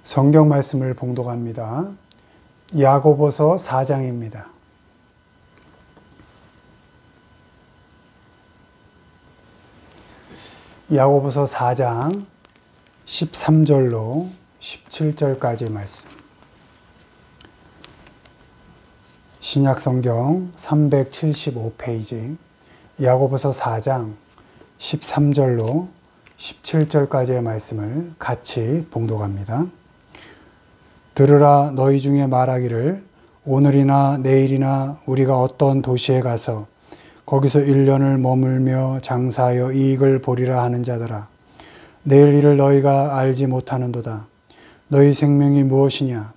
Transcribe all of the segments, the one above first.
성경 말씀을 봉독합니다. 야고보서 4장입니다. 야고보서 4장 13절로 17절까지 말씀. 신약성경 375페이지 야고보서 4장 13절로 17절까지의 말씀을 같이 봉독합니다. 들으라. 너희 중에 말하기를 오늘이나 내일이나 우리가 어떤 도시에 가서 거기서 1년을 머물며 장사하여 이익을 보리라 하는 자들아. 내일 일을 너희가 알지 못하는도다. 너희 생명이 무엇이냐?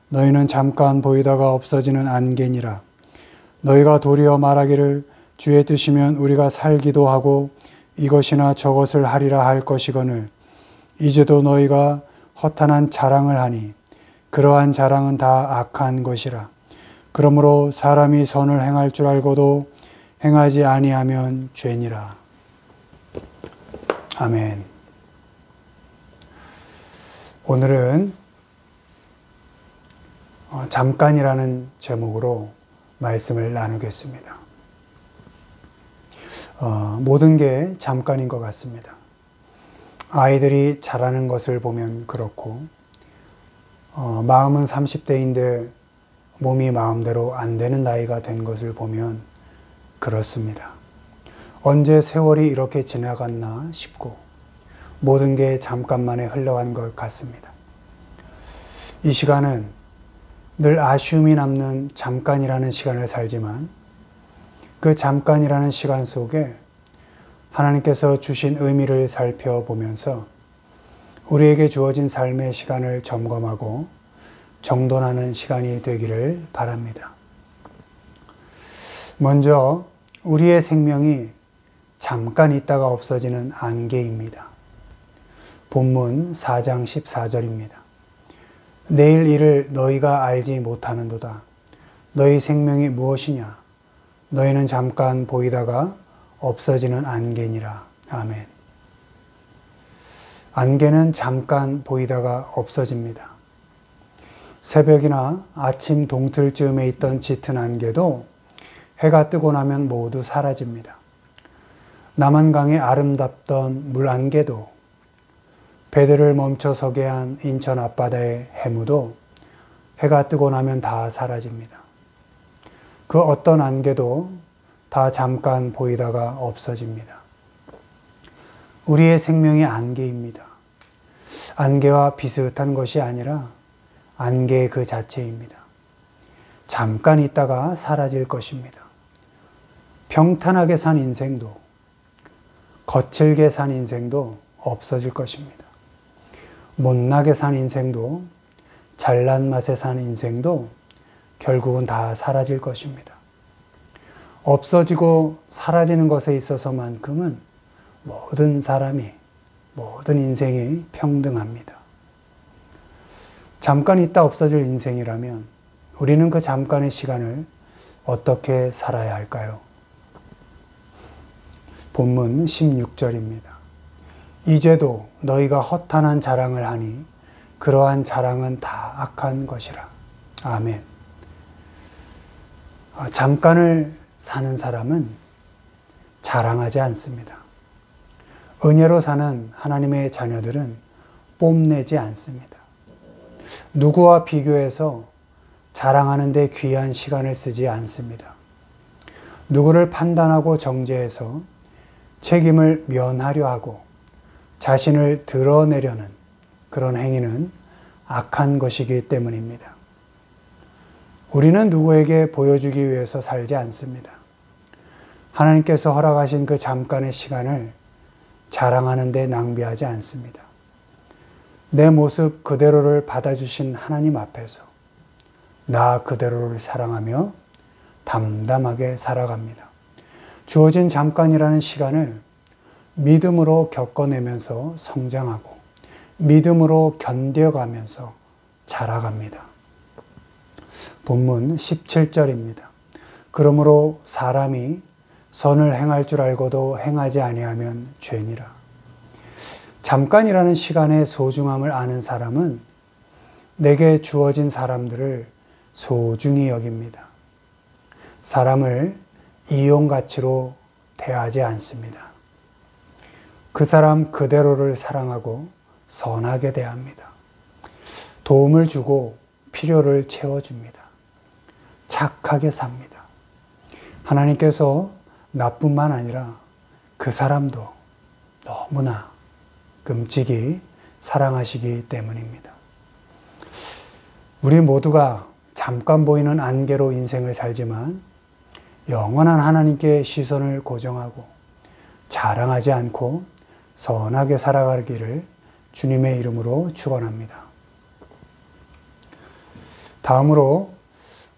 너희는 잠깐 보이다가 없어지는 안개니라. 너희가 도리어 말하기를 주의 뜻이면 우리가 살기도 하고 이것이나 저것을 하리라 할 것이거늘 이제도 너희가 허탄한 자랑을 하니 그러한 자랑은 다 악한 것이라. 그러므로 사람이 선을 행할 줄 알고도 행하지 아니하면 죄니라. 아멘. 오늘은 잠깐이라는 제목으로 말씀을 나누겠습니다. 모든 게 잠깐인 것 같습니다. 아이들이 자라는 것을 보면 그렇고 마음은 30대인데 몸이 마음대로 안 되는 나이가 된 것을 보면 그렇습니다. 언제 세월이 이렇게 지나갔나 싶고 모든 게 잠깐만에 흘러간 것 같습니다. 이 시간은 늘 아쉬움이 남는 잠깐이라는 시간을 살지만 그 잠깐이라는 시간 속에 하나님께서 주신 의미를 살펴보면서 우리에게 주어진 삶의 시간을 점검하고 정돈하는 시간이 되기를 바랍니다. 먼저 우리의 생명이 잠깐 있다가 없어지는 안개입니다. 본문 4장 14절입니다. 내일 일을 너희가 알지 못하는도다. 너희 생명이 무엇이냐? 너희는 잠깐 보이다가 없어지는 안개니라. 아멘. 안개는 잠깐 보이다가 없어집니다. 새벽이나 아침 동틀쯤에 있던 짙은 안개도 해가 뜨고 나면 모두 사라집니다. 남한강의 아름답던 물안개도 배들을 멈춰서게 한 인천 앞바다의 해무도 해가 뜨고 나면 다 사라집니다. 그 어떤 안개도 다 잠깐 보이다가 없어집니다. 우리의 생명이 안개입니다. 안개와 비슷한 것이 아니라 안개 그 자체입니다. 잠깐 있다가 사라질 것입니다. 평탄하게 산 인생도 거칠게 산 인생도 없어질 것입니다. 못나게 산 인생도 잘난 맛에 산 인생도 결국은 다 사라질 것입니다. 없어지고 사라지는 것에 있어서만큼은 모든 사람이, 모든 인생이 평등합니다. 잠깐 있다 없어질 인생이라면 우리는 그 잠깐의 시간을 어떻게 살아야 할까요? 본문 16절입니다. 이제도 너희가 허탄한 자랑을 하니 그러한 자랑은 다 악한 것이라. 아멘. 잠깐을 사는 사람은 자랑하지 않습니다. 은혜로 사는 하나님의 자녀들은 뽐내지 않습니다. 누구와 비교해서 자랑하는 데 귀한 시간을 쓰지 않습니다. 누구를 판단하고 정죄해서 책임을 면하려 하고 자신을 드러내려는 그런 행위는 악한 것이기 때문입니다. 우리는 누구에게 보여주기 위해서 살지 않습니다. 하나님께서 허락하신 그 잠깐의 시간을 자랑하는 데 낭비하지 않습니다. 내 모습 그대로를 받아주신 하나님 앞에서 나 그대로를 사랑하며 담담하게 살아갑니다. 주어진 잠깐이라는 시간을 믿음으로 겪어내면서 성장하고 믿음으로 견뎌가면서 자라갑니다. 본문 17절입니다. 그러므로 사람이 선을 행할 줄 알고도 행하지 아니하면 죄니라. 잠깐이라는 시간의 소중함을 아는 사람은 내게 주어진 사람들을 소중히 여깁니다. 사람을 이용가치로 대하지 않습니다. 그 사람 그대로를 사랑하고 선하게 대합니다. 도움을 주고 필요를 채워줍니다. 착하게 삽니다. 하나님께서 나뿐만 아니라 그 사람도 너무나 끔찍이 사랑하시기 때문입니다. 우리 모두가 잠깐 보이는 안개로 인생을 살지만 영원한 하나님께 시선을 고정하고 자랑하지 않고 선하게 살아가기를 주님의 이름으로 축원합니다. 다음으로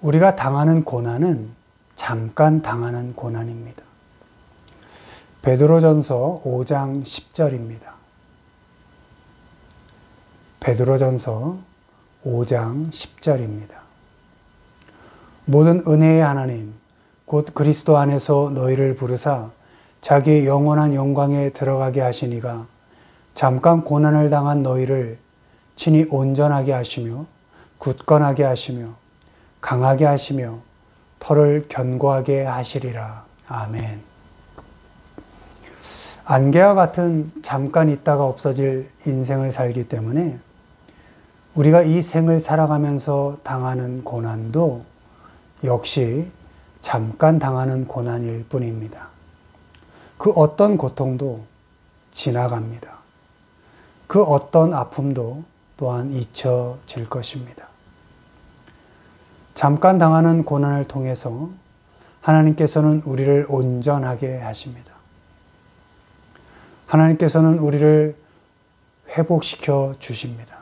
우리가 당하는 고난은 잠깐 당하는 고난입니다. 베드로전서 5장 10절입니다. 베드로전서 5장 10절입니다. 모든 은혜의 하나님 곧 그리스도 안에서 너희를 부르사 자기의 영원한 영광에 들어가게 하시니가 잠깐 고난을 당한 너희를 친히 온전하게 하시며 굳건하게 하시며 강하게 하시며 터를 견고하게 하시리라. 아멘. 안개와 같은 잠깐 있다가 없어질 인생을 살기 때문에 우리가 이 생을 살아가면서 당하는 고난도 역시 잠깐 당하는 고난일 뿐입니다. 그 어떤 고통도 지나갑니다. 그 어떤 아픔도 또한 잊혀질 것입니다. 잠깐 당하는 고난을 통해서 하나님께서는 우리를 온전하게 하십니다. 하나님께서는 우리를 회복시켜 주십니다.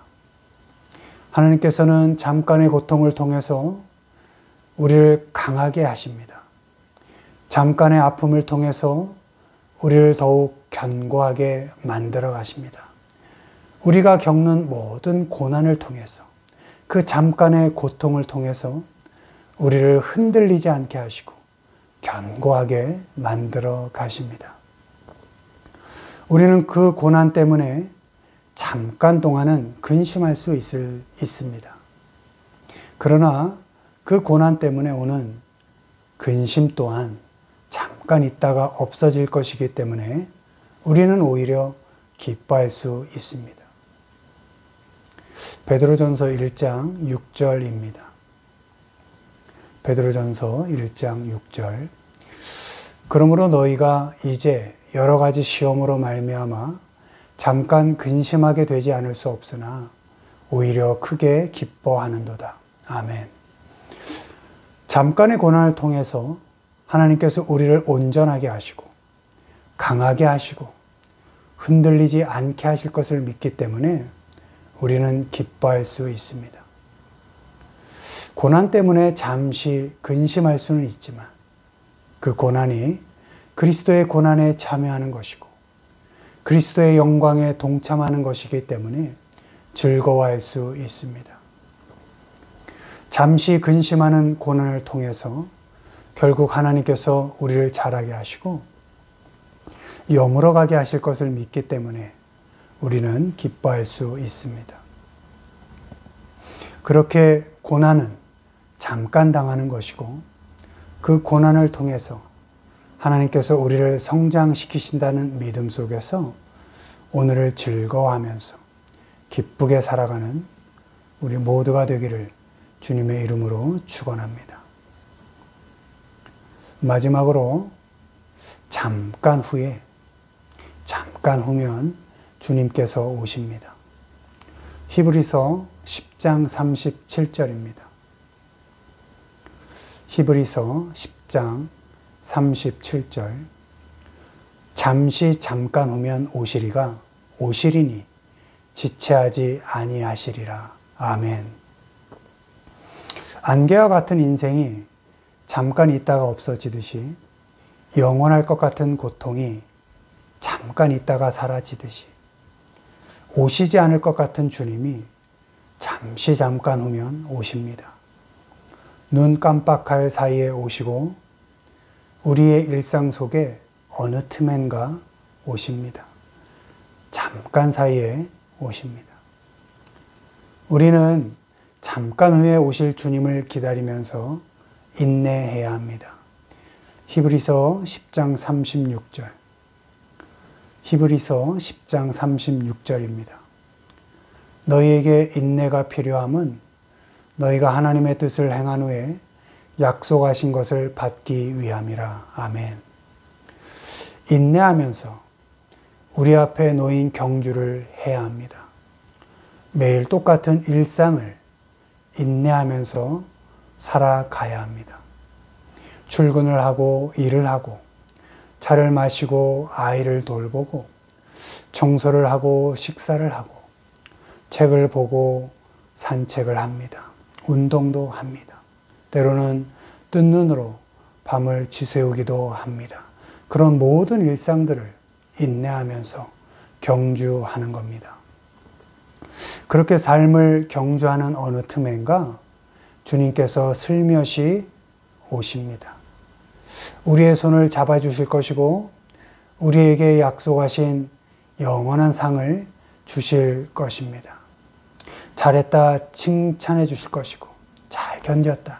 하나님께서는 잠깐의 고통을 통해서 우리를 강하게 하십니다. 잠깐의 아픔을 통해서 우리를 더욱 견고하게 만들어 가십니다. 우리가 겪는 모든 고난을 통해서 그 잠깐의 고통을 통해서 우리를 흔들리지 않게 하시고 견고하게 만들어 가십니다. 우리는 그 고난 때문에 잠깐 동안은 근심할 수 있습니다. 그러나 그 고난 때문에 오는 근심 또한 잠깐 있다가 없어질 것이기 때문에 우리는 오히려 기뻐할 수 있습니다. 베드로전서 1장 6절입니다. 베드로전서 1장 6절. 그러므로 너희가 이제 여러 가지 시험으로 말미암아 잠깐 근심하게 되지 않을 수 없으나 오히려 크게 기뻐하는도다. 아멘. 잠깐의 고난을 통해서 하나님께서 우리를 온전하게 하시고 강하게 하시고 흔들리지 않게 하실 것을 믿기 때문에 우리는 기뻐할 수 있습니다. 고난 때문에 잠시 근심할 수는 있지만 그 고난이 그리스도의 고난에 참여하는 것이고 그리스도의 영광에 동참하는 것이기 때문에 즐거워할 수 있습니다. 잠시 근심하는 고난을 통해서 결국 하나님께서 우리를 자라게 하시고 여물어 가게 하실 것을 믿기 때문에 우리는 기뻐할 수 있습니다. 그렇게 고난은 잠깐 당하는 것이고 그 고난을 통해서 하나님께서 우리를 성장시키신다는 믿음 속에서 오늘을 즐거워하면서 기쁘게 살아가는 우리 모두가 되기를 주님의 이름으로 축원합니다. 마지막으로 잠깐 후면 주님께서 오십니다. 히브리서 10장 37절입니다. 히브리서 10장 37절. 잠깐 후면 오시리니 지체하지 아니하시리라. 아멘. 안개와 같은 인생이 잠깐 있다가 없어지듯이 영원할 것 같은 고통이 잠깐 있다가 사라지듯이 오시지 않을 것 같은 주님이 잠깐 후면 오십니다. 눈 깜빡할 사이에 오시고 우리의 일상 속에 어느 틈엔가 오십니다. 잠깐 사이에 오십니다. 우리는 잠깐 후에 오실 주님을 기다리면서 인내해야 합니다. 히브리서 10장 36절. 히브리서 10장 36절입니다. 너희에게 인내가 필요함은 너희가 하나님의 뜻을 행한 후에 약속하신 것을 받기 위함이라. 아멘. 인내하면서 우리 앞에 놓인 경주를 해야 합니다. 매일 똑같은 일상을 인내하면서 살아가야 합니다. 출근을 하고 일을 하고 차를 마시고 아이를 돌보고 청소를 하고 식사를 하고 책을 보고 산책을 합니다. 운동도 합니다. 때로는 뜬 눈으로 밤을 지새우기도 합니다. 그런 모든 일상들을 인내하면서 경주하는 겁니다. 그렇게 삶을 경주하는 어느 틈엔가 주님께서 슬며시 오십니다. 우리의 손을 잡아주실 것이고 우리에게 약속하신 영원한 상을 주실 것입니다. 잘했다 칭찬해 주실 것이고 잘 견뎠다,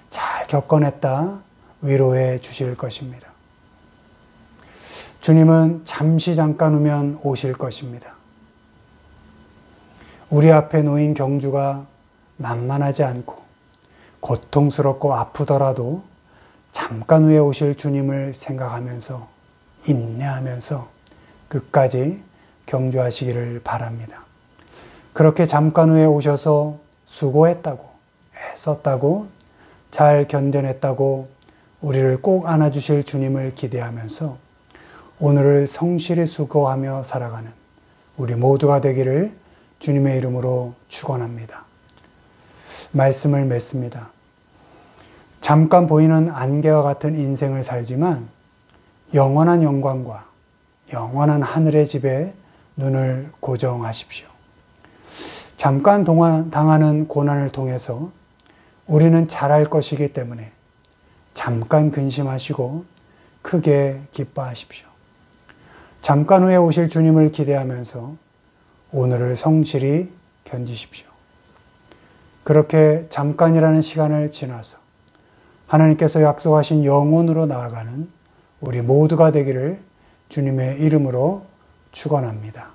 잘 겪어냈다 위로해 주실 것입니다. 주님은 잠깐 후면 오실 것입니다. 우리 앞에 놓인 경주가 만만하지 않고 고통스럽고 아프더라도 잠깐 후에 오실 주님을 생각하면서 인내하면서 끝까지 경주하시기를 바랍니다. 그렇게 잠깐 후에 오셔서 수고했다고, 애썼다고, 잘 견뎌냈다고 우리를 꼭 안아주실 주님을 기대하면서 오늘을 성실히 수고하며 살아가는 우리 모두가 되기를 주님의 이름으로 축원합니다. 말씀을 맺습니다. 잠깐 보이는 안개와 같은 인생을 살지만 영원한 영광과 영원한 하늘의 집에 눈을 고정하십시오. 잠깐 동안 당하는 고난을 통해서 우리는 잘할 것이기 때문에 잠깐 근심하시고 크게 기뻐하십시오. 잠깐 후에 오실 주님을 기대하면서 오늘을 성실히 견디십시오. 그렇게 잠깐이라는 시간을 지나서 하나님께서 약속하신 영혼으로 나아가는 우리 모두가 되기를 주님의 이름으로 축원합니다.